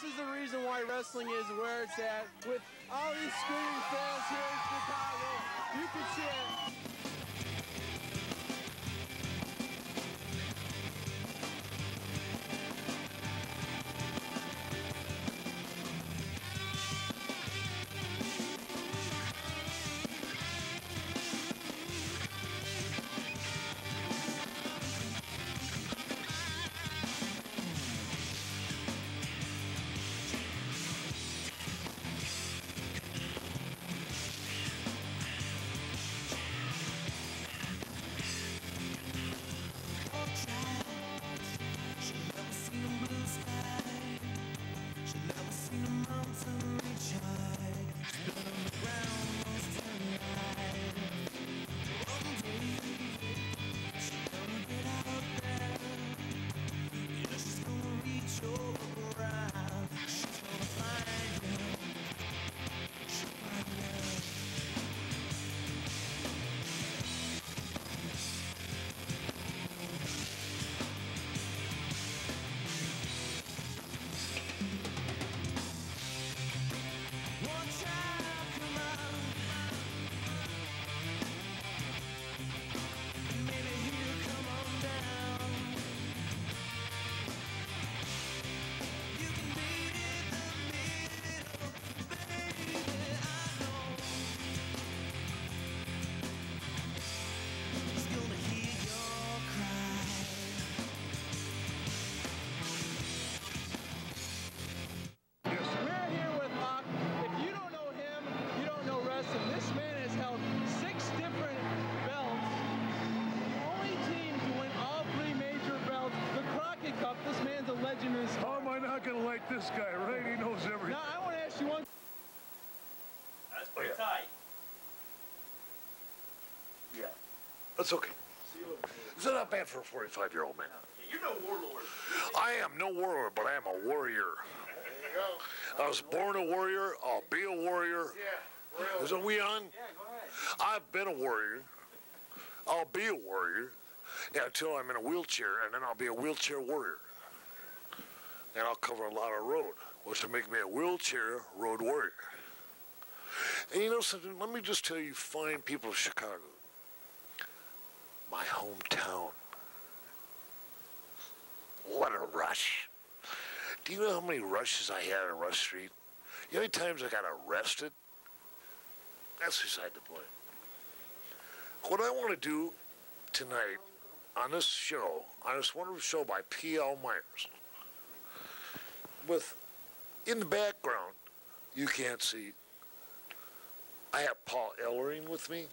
this is the reason why wrestling is where it's at. With all these screaming fans here in Chicago, you can see it. How am I not going to like this guy, right? He knows everything. Now, I want to ask you one. That's pretty tight. Yeah. That's okay. It's not bad for a 45-year-old man. You're no warlord. I am no warlord, but I am a warrior. There you go. I was born a warrior. I'll be a warrior. Yeah, really. Is we on? Yeah, go ahead. I've been a warrior. I'll be a warrior until I'm in a wheelchair, and then I'll be a wheelchair warrior. And I'll cover a lot of road, which will make me a wheelchair road warrior. And you know something? Let me just tell you, fine people of Chicago, my hometown. What a rush. Do you know how many rushes I had on Rush Street? You know how many times I got arrested? That's beside the point. What I want to do tonight on this show, on this wonderful show by P.L. Myers, with, in the background, you can't see, I have Paul Ellering with me,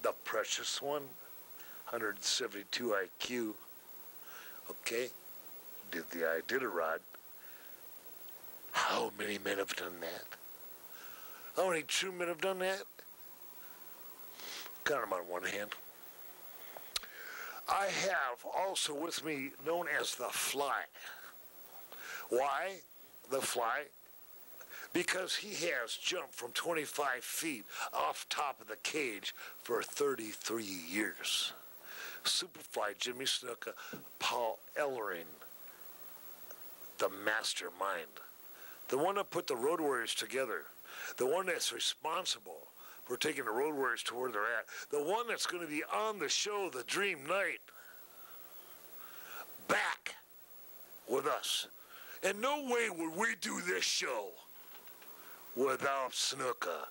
the precious one, 172 IQ, okay, did the Iditarod. How many men have done that? How many true men have done that? Count them on one hand. I have also with me known as the Fly. Why the Fly? Because he has jumped from 25 feet off top of the cage for 33 years. Superfly, Jimmy Snuka, Paul Ellering, the mastermind, the one that put the Road Warriors together, the one that's responsible for taking the Road Warriors to where they're at, the one that's going to be on the show, The Dream Night, back with us. And no way would we do this show without Snuka.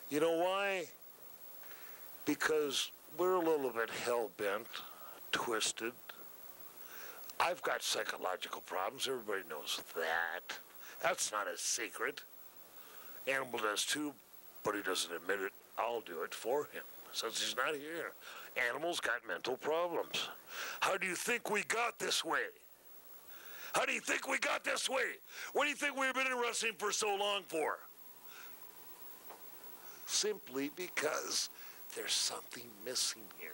You know why? Because we're a little bit hell-bent, twisted. I've got psychological problems. Everybody knows that. That's not a secret. Animal does too, but he doesn't admit it. I'll do it for him, since he's not here. Animals got mental problems. How do you think we got this way? How do you think we got this way? What do you think we've been in wrestling for so long for? Simply because there's something missing here.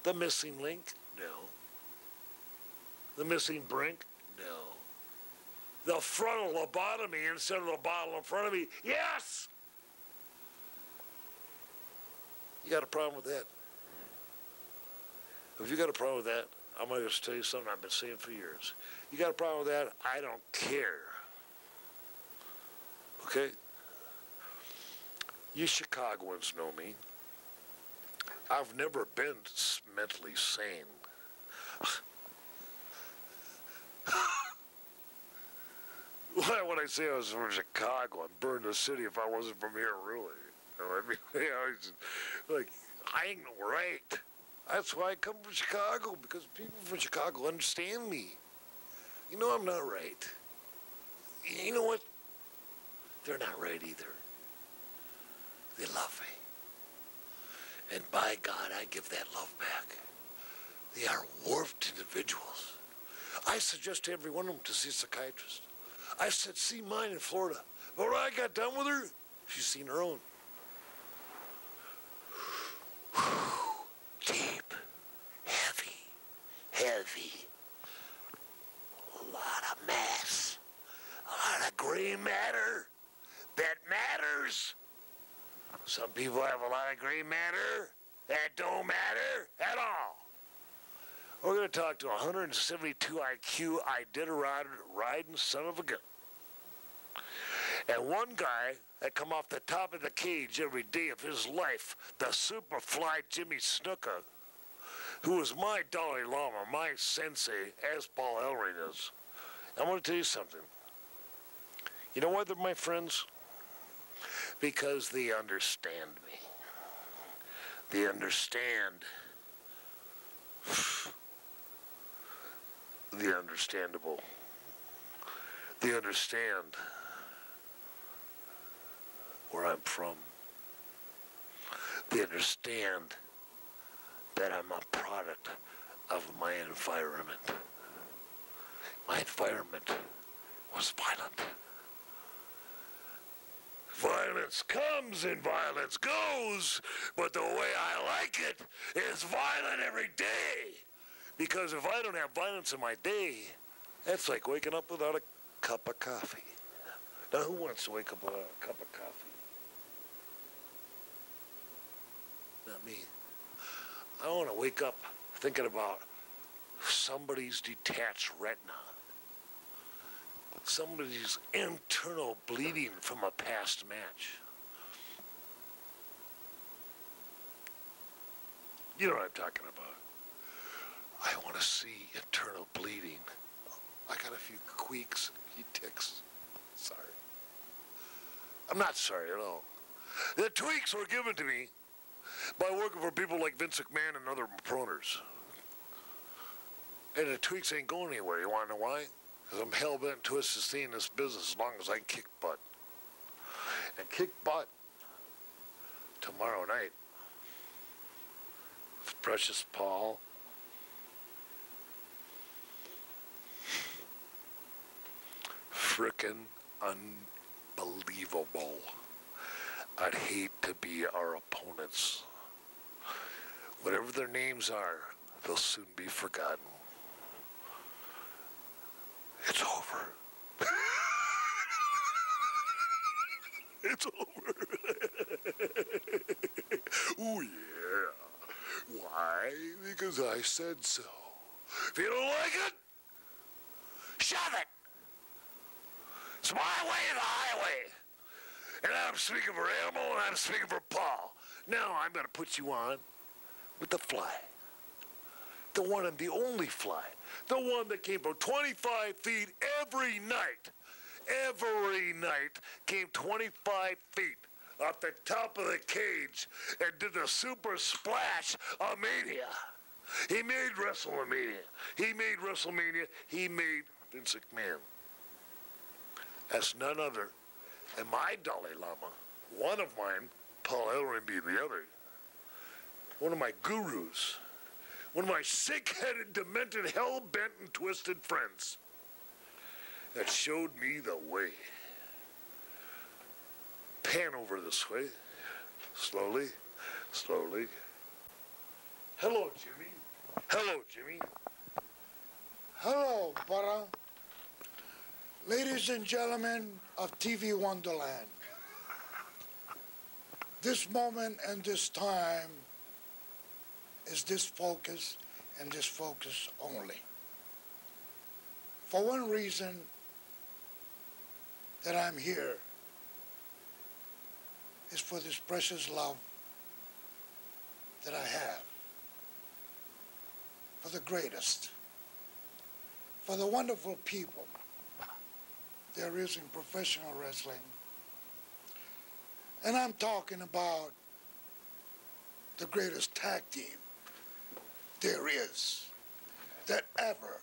The missing link? No. The missing brink? No. The frontal lobotomy instead of the bottle in front of me? Yes! You got a problem with that? If you got a problem with that, I'm going to just tell you something I've been saying for years. You got a problem with that? I don't care. Okay? You Chicagoans know me. I've never been mentally sane. Why would I say I was from Chicago and burn the city if I wasn't from here, really? You know what I mean? You know, it's like, I ain't right. That's why I come from Chicago, because people from Chicago understand me. You know I'm not right. You know what? They're not right either. They love me. And by God, I give that love back. They are warped individuals. I suggest to every one of them to see a psychiatrist. I said, see mine in Florida. But when I got done with her, she's seen her own. Deep, heavy, a lot of mass, a lot of gray matter that matters. Some people have a lot of gray matter that don't matter at all. We're going to talk to a 172 IQ Iditarod-riding son of a gun. And one guy that come off the top of the cage every day of his life, the Superfly Jimmy Snuka, who is my Dalai Lama, my sensei, as Paul Ellering is. I'm going to tell you something. You know why they're my friends? Because they understand me. They understand the understandable. They understand where I'm from. They understand that I'm a product of my environment. My environment was violent. Violence comes and violence goes, but the way I like it is violent every day. Because if I don't have violence in my day, that's like waking up without a cup of coffee. Now, who wants to wake up without a cup of coffee? Not me. I want to wake up thinking about somebody's detached retina. Somebody's internal bleeding from a past match. You know what I'm talking about. I want to see internal bleeding. I got a few queaks, a few ticks. Sorry. I'm not sorry at all. The tweaks were given to me by working for people like Vince McMahon and other proners. And the tweaks ain't going anywhere. You want to know why? Because I'm hell-bent and twisted to stay in this business as long as I can kick butt. And kick butt tomorrow night. Precious Paul. Frickin' unbelievable. I'd hate to be our opponents. Whatever their names are, they'll soon be forgotten. It's over. It's over. Oh, yeah. Why? Because I said so. If you don't like it, shove it. It's my way or the highway. And I'm speaking for Elmo and I'm speaking for Paul. Now I'm going to put you on with the Fly. The one and the only Fly. The one that came from 25 feet every night. Every night came 25 feet off the top of the cage and did the super splash of Mania. He made WrestleMania. He made WrestleMania. He made Vince McMahon. That's none other than my Dalai Lama. One of mine, Paul Ellering being the other. One of my gurus. One of my sick-headed, demented, hell-bent, and twisted friends that showed me the way. Pan over this way. Slowly, slowly. Hello, Jimmy. Hello, Jimmy. Hello, brother. Ladies and gentlemen of TV Wonderland, this moment and this time is this focus and this focus only. For one reason that I'm here is for this precious love that I have for the greatest, for the wonderful people there is in professional wrestling. And I'm talking about the greatest tag team there is that ever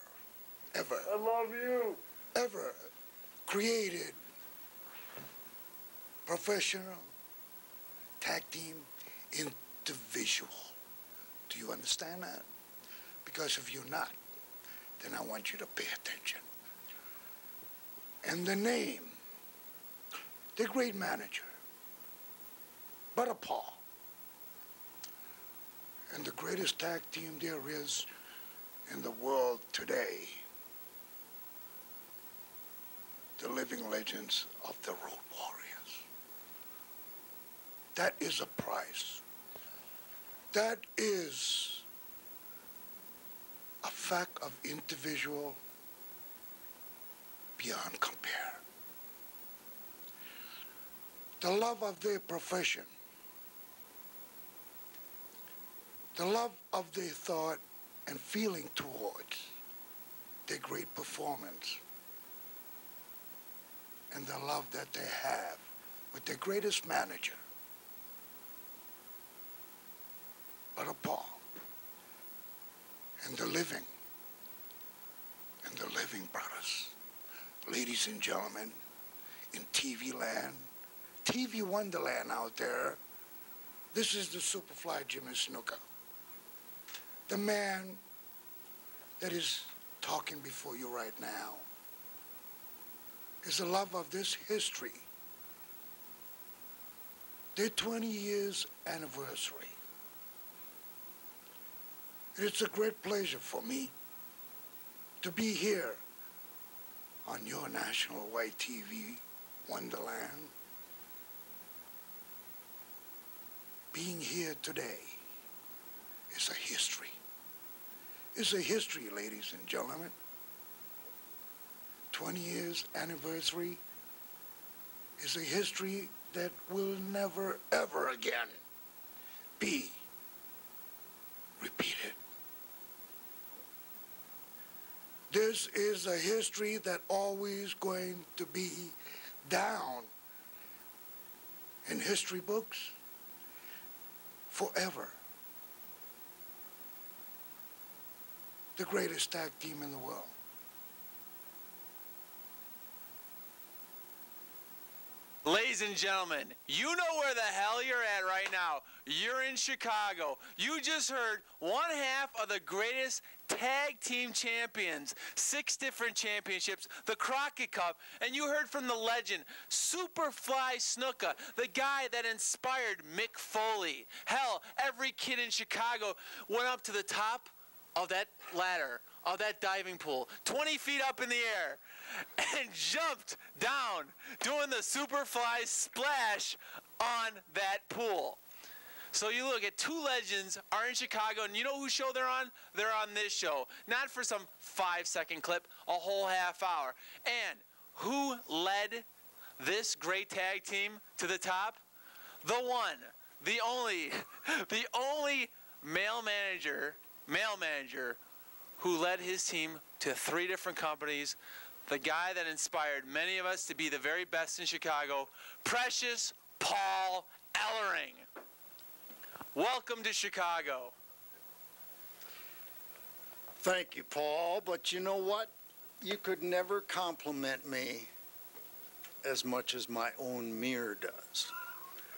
I love you. ever created professional tag team individual. Do you understand that? Because if you're not, then I want you to pay attention. And the name, the great manager, Brother Paul, and the greatest tag team there is in the world today, the living legends of the Road Warriors. That is a prize. That is a fact of individual beyond compare. The love of their profession, the love of their thought and feeling towards their great performance, and the love that they have with their greatest manager, Brother Paul, and the living brothers. Ladies and gentlemen, in TV land, TV Wonderland out there, this is the Superfly Jimmy Snuka, the man that is talking before you right now. Is the love of this history, their 20 years anniversary. It's a great pleasure for me to be here on your national white TV Wonderland. Being here today is a history. It's a history, ladies and gentlemen. 20 years anniversary is a history that will never, ever again be repeated. This is a history that always going to be down in history books forever. The greatest tag team in the world. Ladies and gentlemen, you know where the hell you're at right now. You're in Chicago. You just heard one half of the greatest tag team champions, 6 different championships, the Crockett Cup, and you heard from the legend, Superfly Snuka, the guy that inspired Mick Foley. Hell, every kid in Chicago went up to the top of that ladder, of that diving pool, 20 feet up in the air, and jumped down doing the Superfly splash on that pool. So you look at 2 legends are in Chicago, and you know whose show they're on? They're on this show. Not for some 5-second clip, a whole half hour. And who led this great tag team to the top? The one, the only male manager who led his team to 3 different companies, the guy that inspired many of us to be the very best in Chicago, Precious Paul Ellering. Welcome to Chicago. Thank you, Paul, but you know what? You could never compliment me as much as my own mirror does.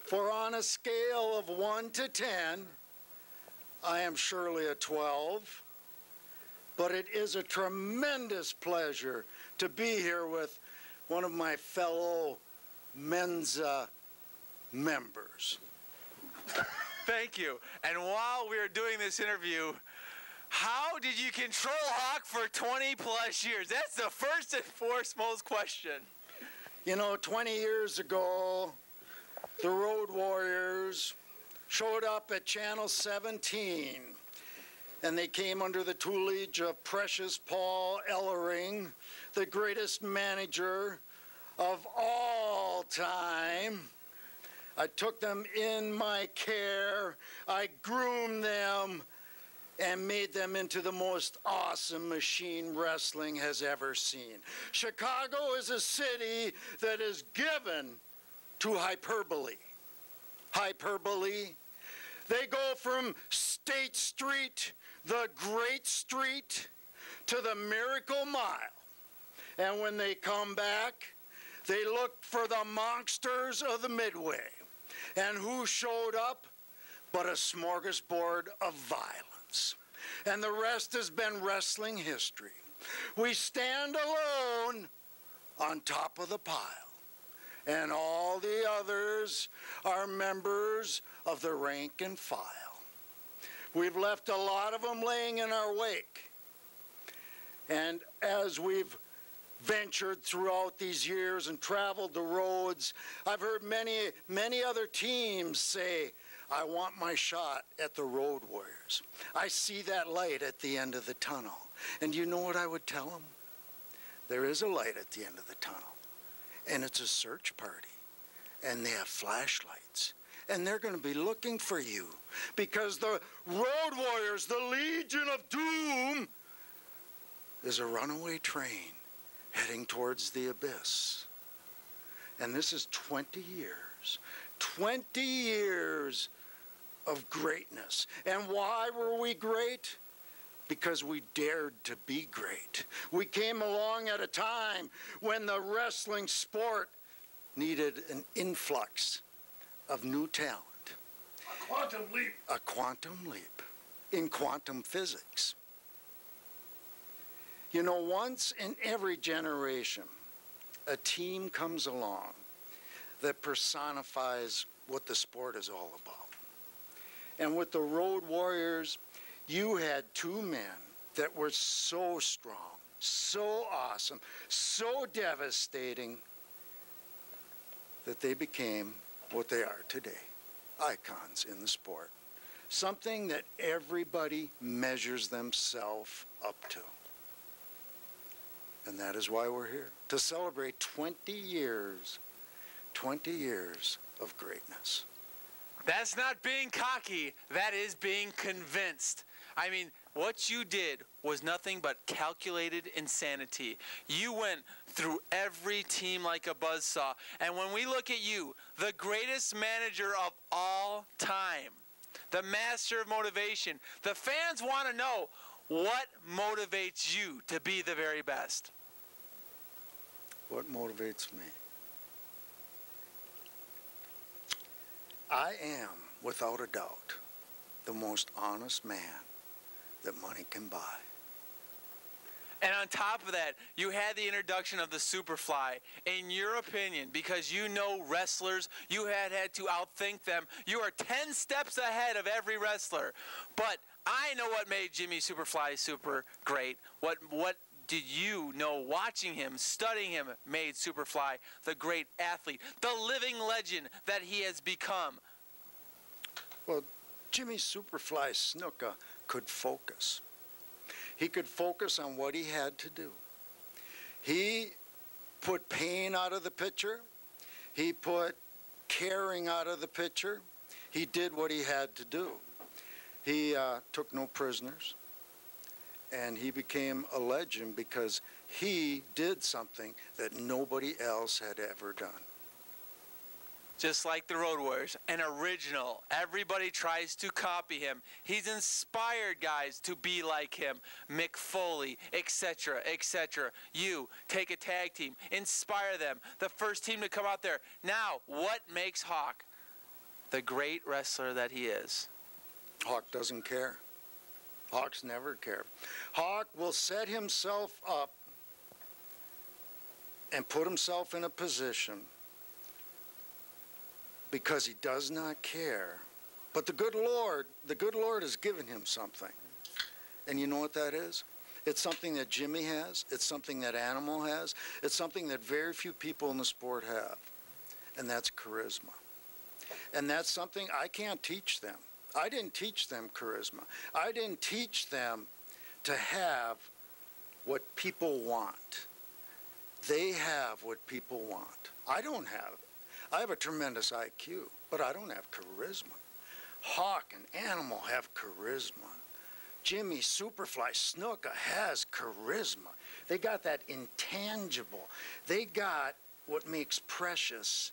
For on a scale of 1 to 10, I am surely a 12, but it is a tremendous pleasure to be here with one of my fellow Mensa members. Thank you. And while we are doing this interview, how did you control Hawk for 20 plus years? That's the first and foremost question. You know, 20 years ago, the Road Warriors showed up at Channel 17 and they came under the tutelage of precious Paul Ellering, the greatest manager of all time. I took them in my care, I groomed them, and made them into the most awesome machine wrestling has ever seen. Chicago is a city that is given to hyperbole. Hyperbole. They go from State Street, the Great Street, to the Miracle Mile. And when they come back, they look for the monsters of the Midway. And who showed up but a smorgasbord of violence? And the rest has been wrestling history. We stand alone on top of the pile, and all the others are members of the rank and file. We've left a lot of them laying in our wake. And as we've ventured throughout these years and traveled the roads, I've heard many other teams say, I want my shot at the Road Warriors. I see that light at the end of the tunnel. And you know what I would tell them? There is a light at the end of the tunnel. And it's a search party. And they have flashlights. And they're going to be looking for you. Because the Road Warriors, the Legion of Doom, is a runaway train heading towards the abyss. And this is 20 years. 20 years of greatness. And why were we great? Because we dared to be great. We came along at a time when the wrestling sport needed an influx of new talent. A quantum leap. A quantum leap in quantum physics. You know, once in every generation, a team comes along that personifies what the sport is all about. And with the Road Warriors, you had two men that were so strong, so awesome, so devastating, that they became what they are today, icons in the sport. Something that everybody measures themselves up to. And that is why we're here, to celebrate 20 years of greatness. That's not being cocky. That is being convinced. I mean, what you did was nothing but calculated insanity. You went through every team like a buzzsaw. And when we look at you, the greatest manager of all time, the master of motivation, the fans want to know, what motivates you to be the very best? What motivates me? I am, without a doubt, the most honest man that money can buy. And on top of that, you had the introduction of the Superfly. In your opinion, because you know wrestlers, you had to outthink them. You are 10 steps ahead of every wrestler. But I know what made Jimmy Superfly super great. What did you know watching him, studying him, made Superfly the great athlete, the living legend that he has become? Well, Jimmy Superfly Snuka could focus. He could focus on what he had to do. He put pain out of the picture. He put caring out of the picture. He did what he had to do. He took no prisoners. And he became a legend because he did something that nobody else had ever done. Just like the Road Warriors, an original. Everybody tries to copy him. He's inspired guys to be like him. Mick Foley, etc., etc. You take a tag team, inspire them. The first team to come out there. Now, what makes Hawk the great wrestler that he is? Hawk doesn't care. Hawk's never cared. Hawk will set himself up and put himself in a position because he does not care. But the good Lord has given him something. And you know what that is? It's something that Jimmy has. It's something that Animal has. It's something that very few people in the sport have. And that's charisma. And that's something I can't teach them. I didn't teach them charisma. I didn't teach them to have what people want. They have what people want. I don't have it. I have a tremendous IQ, but I don't have charisma. Hawk and Animal have charisma. Jimmy, Superfly, Snuka has charisma. They got that intangible. They got what makes precious,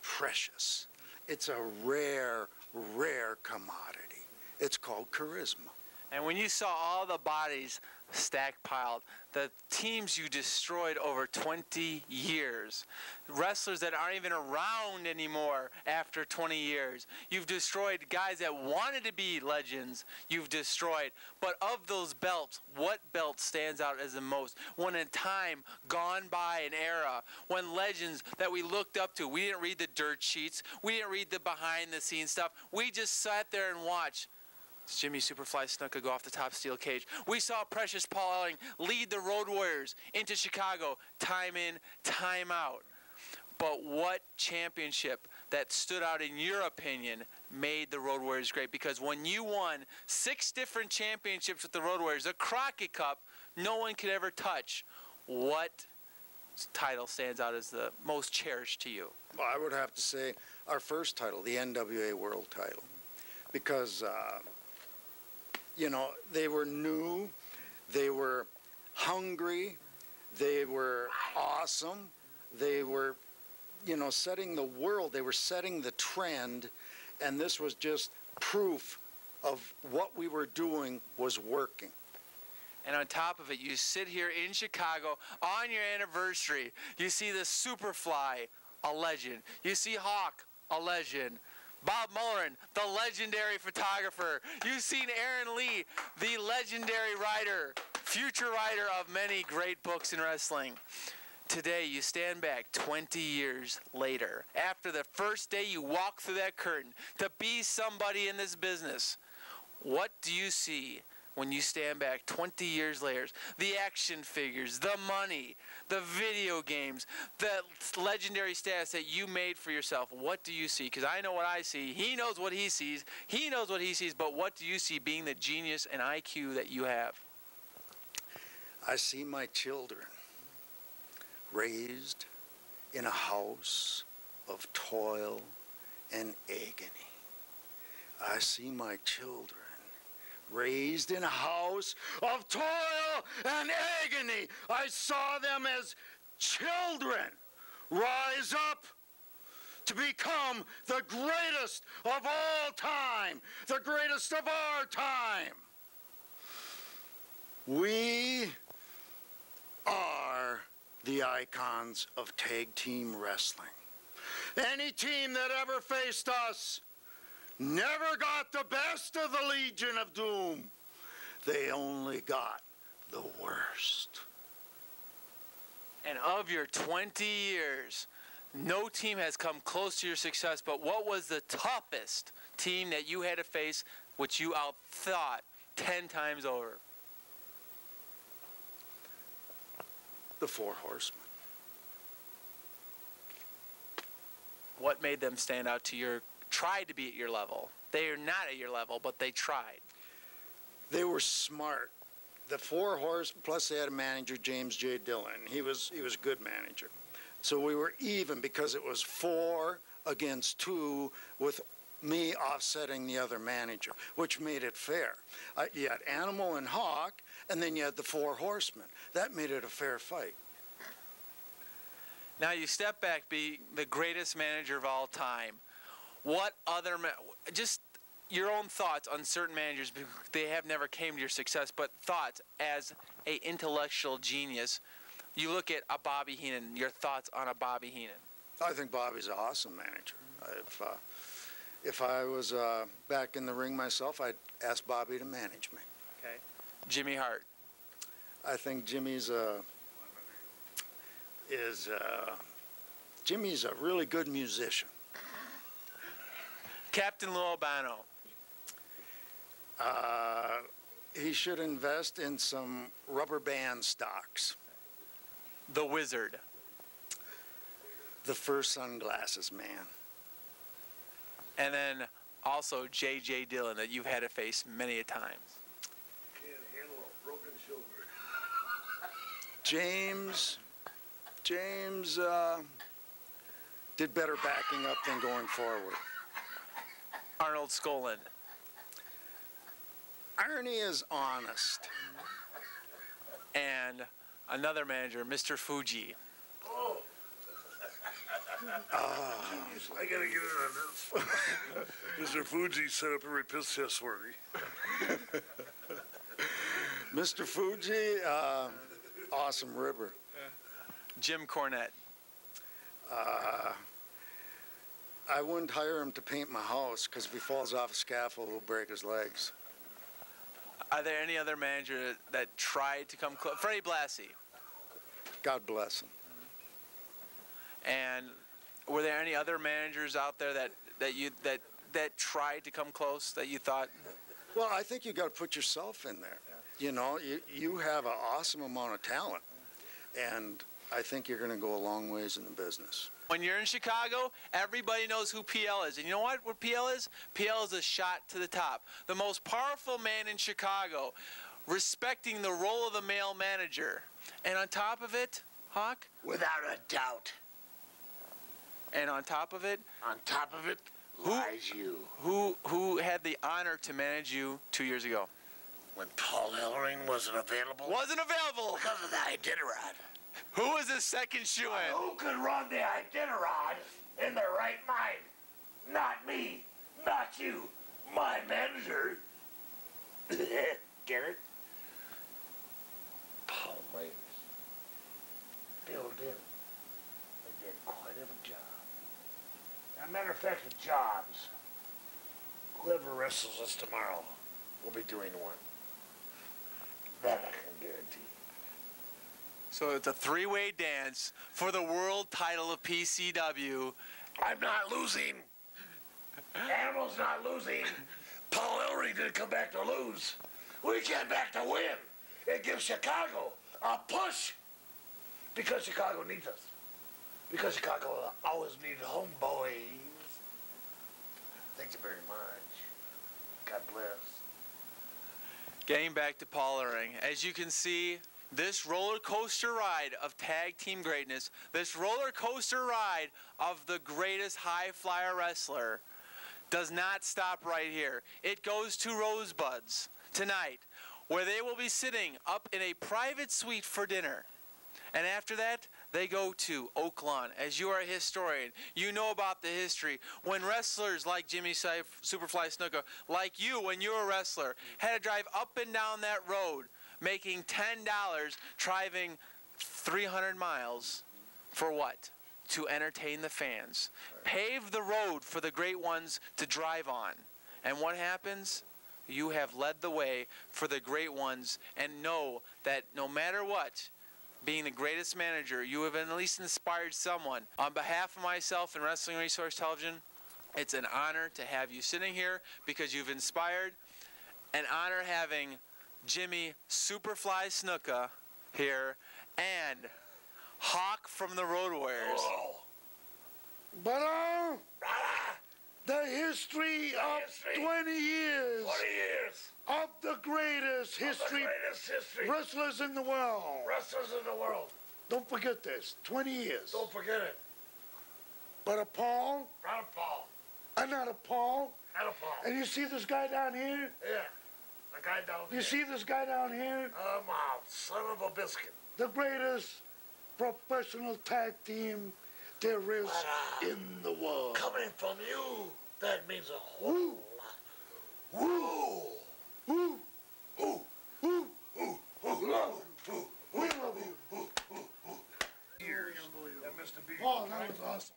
precious. It's a rare, rare commodity. It's called charisma. And when you saw all the bodies stacked piled, the teams you destroyed over 20 years, wrestlers that aren't even around anymore after 20 years, you've destroyed guys that wanted to be legends, you've destroyed. But of those belts, what belt stands out as the most? When in time gone by, an era, when legends that we looked up to, we didn't read the dirt sheets, we didn't read the behind the scenes stuff, we just sat there and watched Jimmy Superfly Snuka go off the top steel cage. We saw Precious Paul Ellering lead the Road Warriors into Chicago, time in, time out. But what championship that stood out in your opinion made the Road Warriors great? Because when you won 6 different championships with the Road Warriors, the Crockett Cup, no one could ever touch. What title stands out as the most cherished to you? Well, I would have to say our first title, the NWA World title, because you know, they were new, they were hungry, they were awesome, they were, you know, setting the world, they were setting the trend, and this was just proof of what we were doing was working. And on top of it, you sit here in Chicago on your anniversary, you see the Superfly, a legend. You see Hawk, a legend. Bob Mullerin, the legendary photographer. You've seen Aaron Lee, the legendary writer, future writer of many great books in wrestling. Today, you stand back 20 years later, after the first day you walk through that curtain, to be somebody in this business. What do you see when you stand back 20 years later? The action figures, the money, the video games, the legendary status that you made for yourself. What do you see? Because I know what I see. He knows what he sees. He knows what he sees. But what do you see being the genius and IQ that you have? I see my children raised in a house of toil and agony. I see my children raised in a house of toil and agony. I saw them as children rise up to become the greatest of all time, the greatest of our time. We are the icons of tag team wrestling. Any team that ever faced us never got the best of the Legion of Doom. They only got the worst. And of your 20 years, no team has come close to your success, but what was the toughest team that you had to face, which you outthought 10 times over? The Four Horsemen. What made them stand out to your, tried to be at your level? They are not at your level, but they tried. They were smart. The Four Horsemen, plus they had a manager, James J. Dillon. He was a good manager. So we were even because it was 4 against 2 with me offsetting the other manager, which made it fair. You had Animal and Hawk, and then you had the Four Horsemen. That made it a fair fight. Now you step back, being the greatest manager of all time. What other, just your own thoughts on certain managers, because they have never came to your success, but thoughts as a intellectual genius. You look at a Bobby Heenan, your thoughts on a Bobby Heenan. I think Bobby's an awesome manager. If I was back in the ring myself, I'd ask Bobby to manage me. Okay. Jimmy Hart. I think Jimmy's a really good musician. Captain Lou Albano. He should invest in some rubber band stocks. The Wizard. The first sunglasses man. And then also J.J. Dillon that you've had to face many a times? Can't handle a broken shoulder. James did better backing up than going forward. Arnold Skolin. Arnie is honest. And another manager, Mr. Fuji. Oh. Jeez, I gotta get in on this. Mr. Fuji set up every piss test for me. Mr. Fuji, awesome ribber. Jim Cornette. I wouldn't hire him to paint my house because if he falls off a scaffold, he'll break his legs. Are there any other manager that tried to come close? Freddie Blassie. God bless him. And were there any other managers out there that tried to come close that you thought? Well, I think you got to put yourself in there. Yeah. You know, you have an awesome amount of talent, and I think you're going to go a long ways in the business. When you're in Chicago, everybody knows who PL is. And you know what PL is? PL is a shot to the top. The most powerful man in Chicago, respecting the role of the male manager. And on top of it, Hawk? Without a doubt. And on top of it? On top of it, lies you. Who had the honor to manage you 2 years ago? When Paul Ellering wasn't available. Wasn't available! Because of the Iditarod. Who was the second shoe-in? Who could run the Iditarod in their right mind? Not me. Not you. My manager. Get it? Paul Mayers. Filled in. They did quite a job. As a matter of fact, the jobs. Whoever wrestles us tomorrow will be doing one. That I can guarantee. So it's a three-way dance for the world title of PCW. I'm not losing. Animal's not losing. Paul Ellering didn't come back to lose. We came back to win. It gives Chicago a push. Because Chicago needs us. Because Chicago always needed homeboys. Thank you very much. God bless. Getting back to Paul Ellering, as you can see, this roller coaster ride of tag team greatness, this roller coaster ride of the greatest high flyer wrestler does not stop right here. It goes to Rosebuds tonight, where they will be sitting up in a private suite for dinner. And after that, they go to Oak Lawn. As you are a historian, you know about the history. When wrestlers like Jimmy Superfly Snuka, like you when you were a wrestler, had to drive up and down that road, making $10, driving 300 miles for what? To entertain the fans. Pave the road for the great ones to drive on. And what happens? You have led the way for the great ones, and know that no matter what, being the greatest manager, you have at least inspired someone. On behalf of myself and Wrestling Resource Television, it's an honor to have you sitting here because you've inspired. An honor having Jimmy Superfly Snuka here and Hawk from the Road Warriors. But the history of 20 years 20 years. of the greatest history wrestlers in the world. Wrestlers in the world. Don't forget this. 20 years. Don't forget it. But a Paul, Not a Paul. another Paul, Not a Paul. and you see this guy down here? Yeah. The guy down there. You see this guy down here? Son of a biscuit. The greatest professional tag team there is in the world. Coming from you, that means a whole lot. Woo! Woo! Who? Woo! Who? Love. Who? We love you. Years. That Mr. B. Paul, that was awesome.